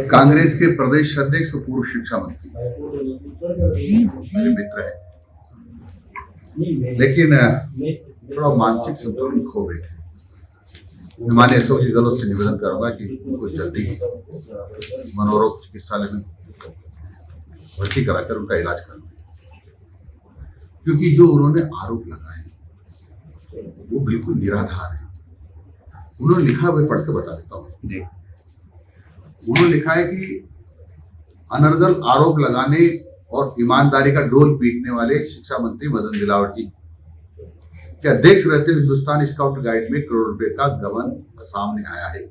कांग्रेस के प्रदेश अध्यक्ष और पूर्व शिक्षा मंत्री मेरे मित्र हैं, लेकिन थोड़ा मानसिक संतुलन खो बैठे। मैं माननीय अशोक जी गहलोत से निवेदन करूंगा कि उनको जल्दी मनोरोग चिकित्सालय में भर्ती कराकर उनका इलाज करना, क्योंकि जो उन्होंने आरोप लगाए वो बिल्कुल निराधार है। उन्होंने लिखा, मैं पढ़ के बता देता हूँ जी। उन्होंने लिखा है कि अनर्गल आरोप लगाने और ईमानदारी का डोल पीटने वाले शिक्षा मंत्री मदन दिलावर जी के अध्यक्ष रहते हुए हिंदुस्तान स्काउट गाइड में करोड़ रुपए का गबन सामने आया है।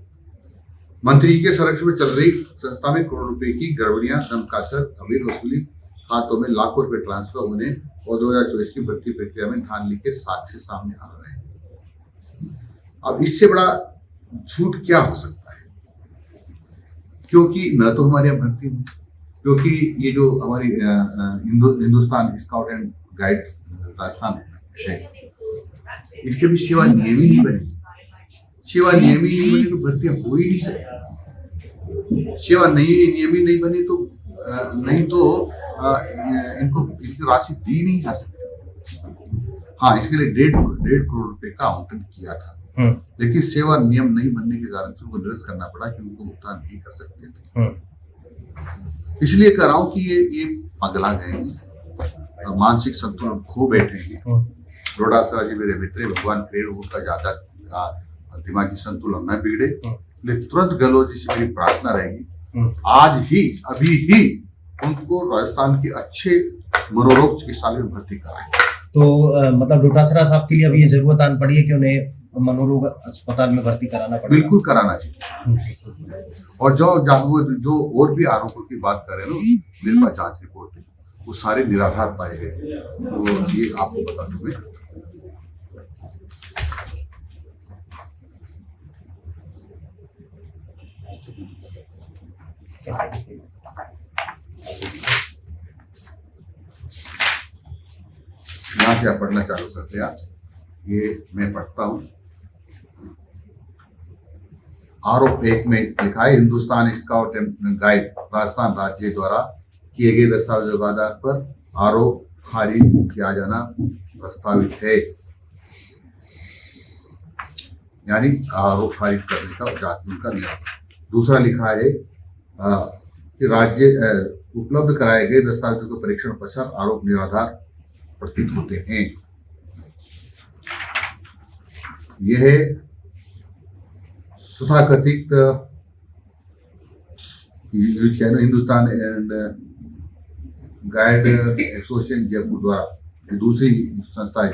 मंत्री जी के संरक्षण में चल रही संस्था में करोड़ रुपए की गड़बड़ियां धमकाकर अवैध वसूली, खातों में लाखों रुपए ट्रांसफर होने और 2024 की भर्ती प्रक्रिया में धांधली के साक्ष्य सामने आ रहे हैं। अब इससे बड़ा झूठ क्या हो सकता है? क्योंकि न तो हमारे यहाँ भर्ती हुई, क्योंकि ये जो हमारी Hindustan scout and guide Rajasthan है, इसके भी सेवा नियम ही नहीं बने। सेवा नियम ही नहीं बने तो भर्तियां हो ही नहीं सकती। सेवा नियम ही नहीं बने तो इनको इसकी राशि दी नहीं जा सकती। हाँ, इसके लिए 1.5 करोड़ रुपए का आवंटन किया था, लेकिन सेवा नियम नहीं बनने के कारण से उनको निरस्त करना पड़ा कि उनको भुगतान नहीं कर सकते थे। इसलिए कह रहा हूं कि ये पगला गए हैं, मानसिक संतुलन खो बैठे हैं। रोडासरा जी मेरे मित्र, भगवान करे उनका ज्यादा दिमागी संतुलन न बिगड़े। इसलिए तुरंत गहलोत जी से मेरी प्रार्थना रहेगी, आज ही अभी ही उनको राजस्थान के अच्छे मनोरोग चिकित्सालय में भर्ती कराएं। तो मतलब डोटासरा साहब के लिए अभी ये जरूरत आन पड़ी है कि उन्हें मनोरोग अस्पताल में भर्ती कराना पड़ेगा? बिल्कुल कराना चाहिए। और जो और भी आरोपों की बात करें ना, मेरे पास जांच रिपोर्ट है, वो सारे निराधार पाए गए। तो ये आपको बता दूं मैं। यहाँ से आप पढ़ना चालू करते हैं। ये मैं पढ़ता हूं। आरोप 1 में लिखा है, Hindustan scout and guide Rajasthan राज्य द्वारा किए गए दस्तावेजों के आधार पर आरोप खारिज किया जाना प्रस्तावित है। यानी आरोप खारिज करने का जांच का निर्णय। दूसरा लिखा है कि राज्य उपलब्ध कराए गए दस्तावेजों के परीक्षण पश्चात आरोप निराधार प्रतीत होते हैं। यह तथाकथित Hindustan and guide association Jaipur द्वारा दूसरी संस्था है,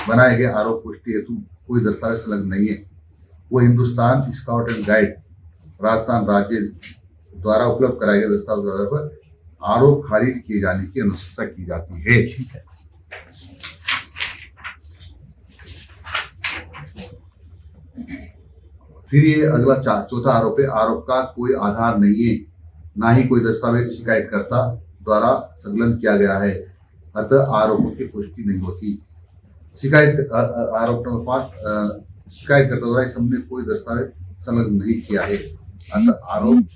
बनाए गए आरोप पुष्टि हेतु कोई दस्तावेज संलग्न नहीं है। वो Hindustan scout and guide Rajasthan राज्य द्वारा उपलब्ध कराए गए दस्तावेज आधार पर आरोप खारिज किए जाने की अनुशंसा की जाती है। ठीक है। फिर ये अगला चौथा आरोप है, आरोप का कोई आधार नहीं है, ना ही कोई दस्तावेज शिकायतकर्ता द्वारा संकलन किया गया है, अतः आरोपों की पुष्टि नहीं होती। आरोप नंबर 5, शिकायतकर्ता द्वारा इस संबंध में कोई दस्तावेज संलग्न नहीं किया है, अतः आरोप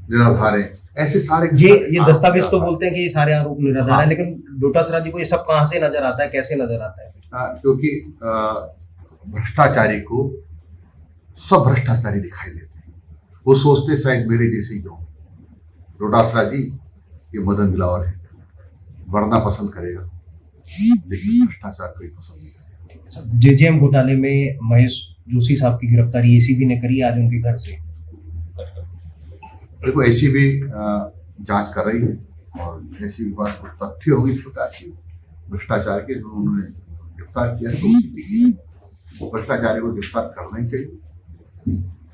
निराधार है। ऐसे सारे ये दस्तावेज तो बोलते हैं कि ये सारे आरोप निराधार है, लेकिन डोटासरा जी को ये सब कहां से नजर आता है, कैसे नजर आता है? क्योंकि भ्रष्टाचारी को सब भ्रष्टाचारी दिखाई देते हैं। वो सोचते शायद मेरे जैसे ही हो। डोटासरा जी ये मदन दिलावर है, बढ़ना पसंद करेगा, लेकिन भ्रष्टाचार को ही पसंद नहीं करेगा। जेजेएम घोटाले में महेश जोशी साहब की गिरफ्तारी एसीबी ने करी आज उनके घर से। देखो, एसीबी जांच कर रही है और एसीबी के पास कुछ तथ्य होगी इस प्रकार की भ्रष्टाचार के, जो उन्होंने गिरफ्तार किया। तो भ्रष्टाचारी को गिरफ्तार करना ही चाहिए।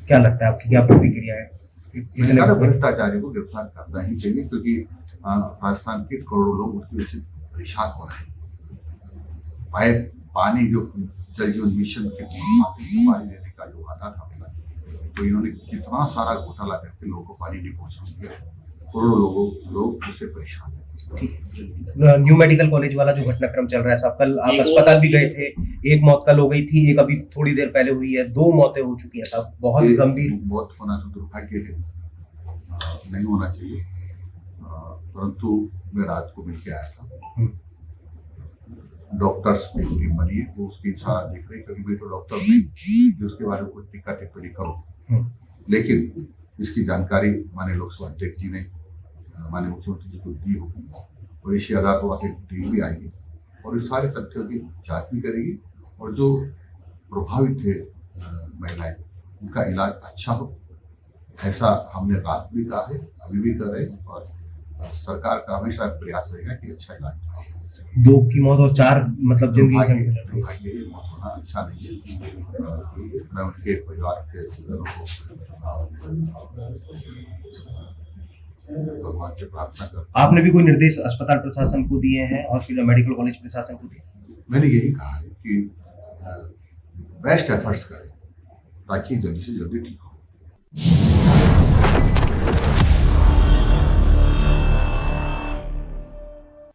क्या लगता है, आपकी क्या प्रतिक्रिया है? भ्रष्टाचारी को गिरफ्तार करना ही चाहिए, क्योंकि राजस्थान के करोड़ों लोग उसकी वजह से परेशान हो रहे हैं। पानी जो जल जीवन मिशन के पानी देने का जो वादा था, तो इन्होंने कितना सारा घोटाला करके लोगों को पानी नहीं पहुंचा दिया। करोड़ों लोग उससे परेशान है। न्यू मेडिकल कॉलेज वाला जो घटनाक्रम चल रहा है साहब, कल आप अस्पताल भी गए थे, एक मौत कल हो गई थी, एक अभी थोड़ी देर पहले हुई है, 2 मौतें हो चुकी हैं साहब, बहुत ये गंभीर। मौत होना तो दुर्भाग्य है, नहीं होना चाहिए, परंतु मैं रात को मिल के आया था। डॉक्टर्स की टीम बनी है, वो उसकी सारा देख रही, क्योंकि मैं तो डॉक्टर नहीं जो उसके बारे में कुछ टीका टिप्पणी करूँ, लेकिन इसकी जानकारी माननीय लोकसभा अध्यक्ष जी ने माननीय मुख्यमंत्री जी को दी होगी, और इसी आधार पर वहाँ टीम भी आएगी और इस सारे तथ्यों की जांच भी करेगी, और जो प्रभावित थे महिलाएं, उनका इलाज अच्छा हो, ऐसा हमने रात भी कहा है, अभी भी कर रहे हैं, और सरकार का हमेशा प्रयास रहेगा कि अच्छा इलाज हो। 2 की मौत और 4 मतलब दुर्भाग्य मौत होना अच्छा नहीं है। मैं उनके परिवार के लोगों को भगवान से प्रार्थना करता हूं। आपने भी कोई निर्देश अस्पताल प्रशासन को दिए हैं और फिर मेडिकल कॉलेज प्रशासन को दिए? मैंने यही कहा है कि बेस्ट एफर्ट्स करें ताकि जल्दी से जल्दी ठीक हो।